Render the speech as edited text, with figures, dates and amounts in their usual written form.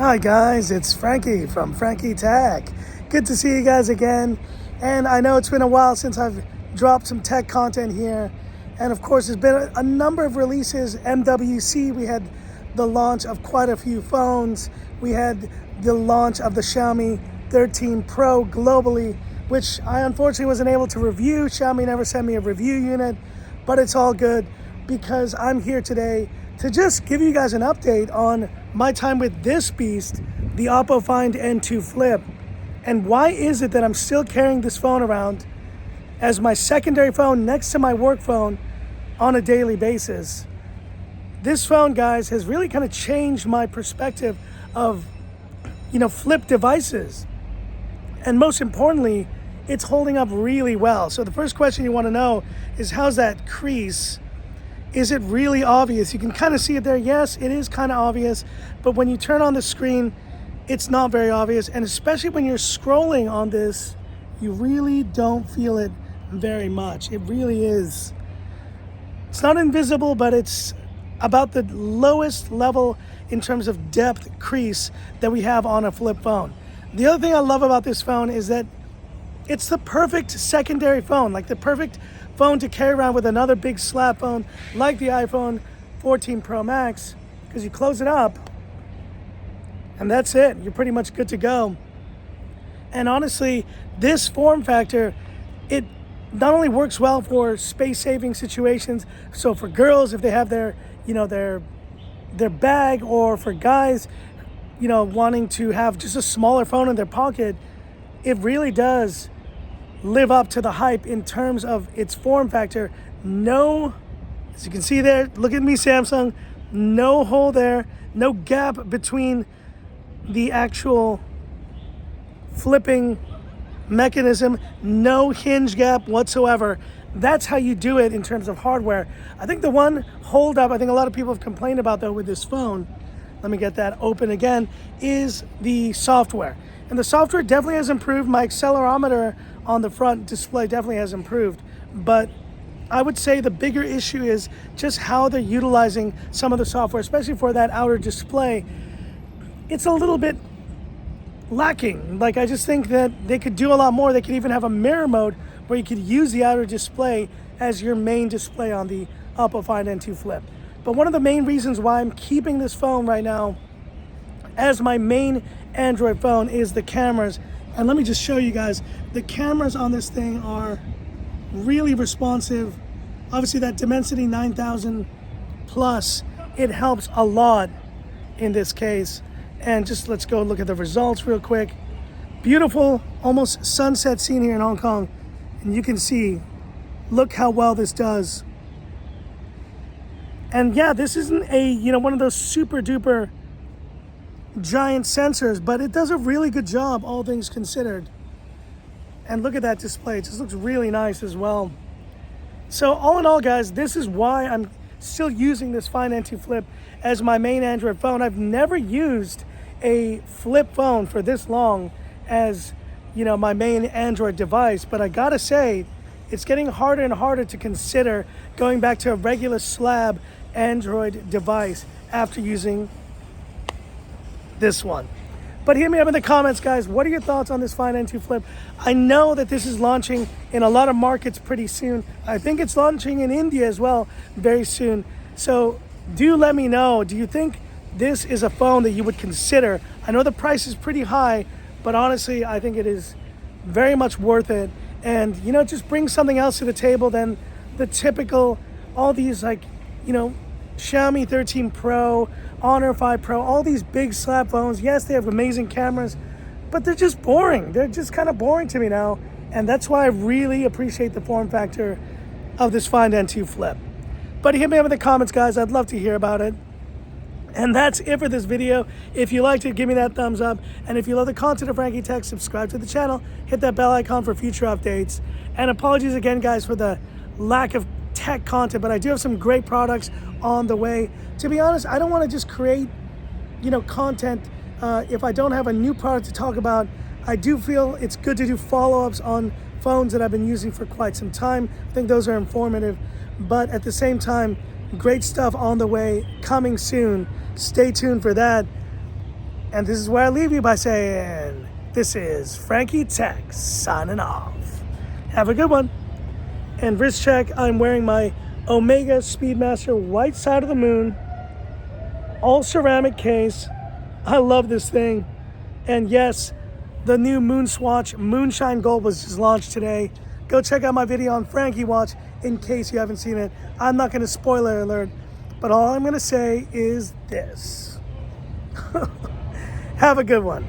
Hi guys, it's Frankie from Frankie Tech. Good to see you guys again. And I know it's been a while since I've dropped some tech content here. And of course, there's been a number of releases. MWC, we had the launch of quite a few phones. We had the launch of the Xiaomi 13 Pro globally, which I unfortunately wasn't able to review. Xiaomi never sent me a review unit, but it's all good because I'm here today to just give you guys an update on my time with this beast, the Oppo Find N2 Flip. And why is it that I'm still carrying this phone around as my secondary phone next to my work phone on a daily basis? This phone, guys, has really kind of changed my perspective of, flip devices. And most importantly, it's holding up really well. So the first question you want to know is, how's that crease? Is it really obvious? You can kind of see it there. Yes, it is kind of obvious, but when you turn on the screen, it's not very obvious. And especially when you're scrolling on this, you really don't feel it very much. It really is. It's not invisible, but it's about the lowest level in terms of depth crease that we have on a flip phone. The other thing I love about this phone is that it's the perfect secondary phone, like the perfect phone to carry around with another big slab phone like the iPhone 14 Pro Max, because you close it up and that's it. You're pretty much good to go. And honestly, this form factor, it not only works well for space-saving situations, so for girls, if they have their bag, or for guys, wanting to have just a smaller phone in their pocket, it really does live up to the hype in terms of its form factor. No, as you can see there, look at me, Samsung, no hole there, no gap between the actual flipping mechanism, no hinge gap whatsoever. That's how you do it in terms of hardware. I think the one hold up, I think a lot of people have complained about though with this phone, let me get that open again, is the software. And the software definitely has improved. My accelerometer on the front display definitely has improved. But I would say the bigger issue is just how they're utilizing some of the software, especially for that outer display. It's a little bit lacking. Like, I just think that they could do a lot more. They could even have a mirror mode where you could use the outer display as your main display on the Oppo Find N2 Flip. But one of the main reasons why I'm keeping this phone right now as my main Android phone is the cameras. And let me just show you guys, the cameras on this thing are really responsive. Obviously that Dimensity 9000 Plus, it helps a lot in this case. And just let's go look at the results real quick. Beautiful, almost sunset scene here in Hong Kong. And you can see, look how well this does. And yeah, this isn't a, one of those super duper giant sensors, but it does a really good job, all things considered. And look at that display, it just looks really nice as well. So all in all, guys, this is why I'm still using this Find N2 Flip as my main Android phone. I've never used a flip phone for this long as, my main Android device, but I gotta say, it's getting harder and harder to consider going back to a regular slab Android device after using this one. But hit me up in the comments, guys. What are your thoughts on this Find N2 Flip? I know that this is launching in a lot of markets pretty soon. I think it's launching in India as well very soon. So do let me know. Do you think this is a phone that you would consider? I know the price is pretty high, but honestly, I think it is very much worth it. And, just bring something else to the table than the typical, all these Xiaomi 13 Pro, Honor 5 Pro, all these big slab phones. Yes, they have amazing cameras, but they're just boring. They're just kind of boring to me now. And that's why I really appreciate the form factor of this Find N2 Flip. But hit me up in the comments, guys. I'd love to hear about it. And that's it for this video. If you liked it, give me that thumbs up. And if you love the content of Frankie Tech, subscribe to the channel, hit that bell icon for future updates. And apologies again, guys, for the lack of tech content, but I do have some great products on the way. To be honest, I don't want to just create, content if I don't have a new product to talk about. I do feel it's good to do follow-ups on phones that I've been using for quite some time. I think those are informative, but at the same time, great stuff on the way, coming soon. Stay tuned for that. And this is where I leave you by saying, this is Frankie Tech signing off. Have a good one. And wrist check, I'm wearing my Omega Speedmaster White Side of the Moon, all ceramic case. I love this thing. And yes, the new Moon Swatch Moonshine Gold was just launched today. Go check out my video on Frankie Watch in case you haven't seen it. I'm not going to spoiler alert, but all I'm going to say is this. Have a good one.